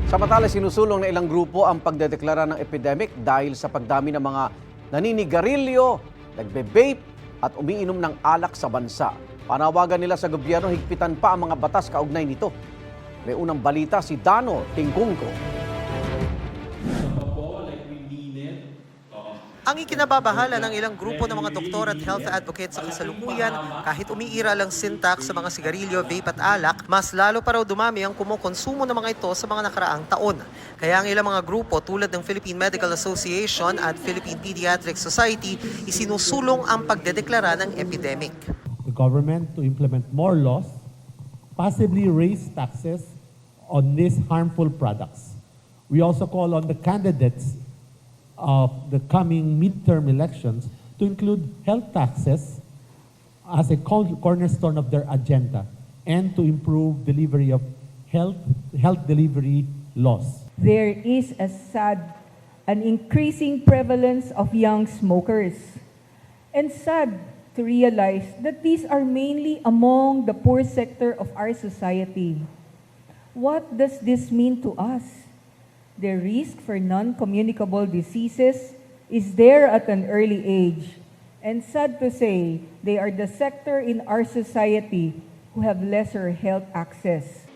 Samantala, sinusulong na ilang grupo ang pagdedeklara ng epidemic dahil sa pagdami ng mga naninigarilyo, nagbe-vape at umiinom ng alak sa bansa. Panawagan nila sa gobyerno higpitan pa ang mga batas kaugnay nito. May unang balita si Dano Tingkungko. Ang ikinababahala ng ilang grupo ng mga doktor at health advocates sa kasalukuyan, kahit umiiral ang sintak sa mga sigarilyo, vape at alak, mas lalo pa raw dumami ang kumukonsumo ng mga ito sa mga nakaraang taon. Kaya ang ilang mga grupo tulad ng Philippine Medical Association at Philippine Pediatric Society isinusulong ang pagdedeklara ng epidemic. The government to implement more laws, possibly raise taxes on these harmful products. We also call on the candidates of the coming midterm elections to include health taxes as a cornerstone of their agenda and to improve delivery of health delivery laws. There is an increasing prevalence of young smokers, and sad to realize that these are mainly among the poor sector of our society. What does this mean to us? The risk for non-communicable diseases is there at an early age. And sad to say, they are the sector in our society who have lesser health access.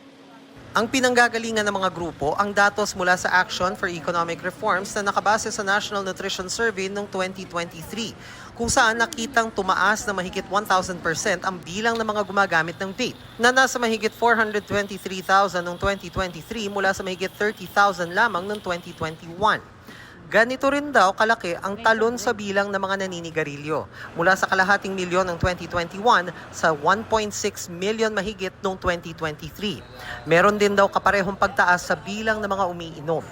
Ang pinanggagalingan ng mga grupo ang datos mula sa Action for Economic Reforms na nakabase sa National Nutrition Survey noong 2023, kung saan nakitang tumaas na mahigit 1,000% ang bilang ng mga gumagamit ng vape, na nasa mahigit 423,000 noong 2023 mula sa mahigit 30,000 lamang noong 2021. Ganito rin daw kalaki ang talon sa bilang ng mga naninigarilyo, mula sa kalahating milyon ng 2021 sa 1.6 million mahigit noong 2023. Meron din daw kaparehong pagtaas sa bilang ng mga umiinom.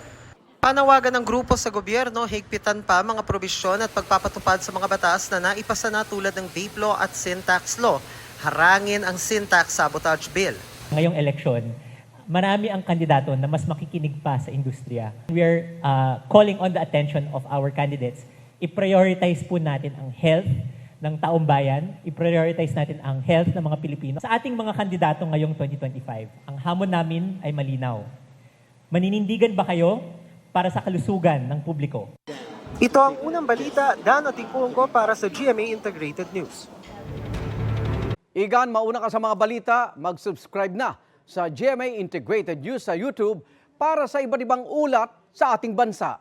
Panawagan ng grupo sa gobyerno, higpitan pa mga probisyon at pagpapatupad sa mga batas na naipasa na tulad ng vape law at sin tax law. Harangin ang sin tax sabotage bill. Ngayong eleksyon, marami ang kandidato na mas makikinig pa sa industriya. We are calling on the attention of our candidates. I-prioritize po natin ang health ng taong bayan, i-prioritize natin ang health ng mga Pilipino. Sa ating mga kandidato ngayong 2025, ang hamon namin ay malinaw. Maninindigan ba kayo para sa kalusugan ng publiko? Ito ang unang balita, Dano Tingkungko para sa GMA Integrated News. Igan, mauna ka sa mga balita, mag-subscribe na sa GMA Integrated News sa YouTube para sa iba't ibang ulat sa ating bansa.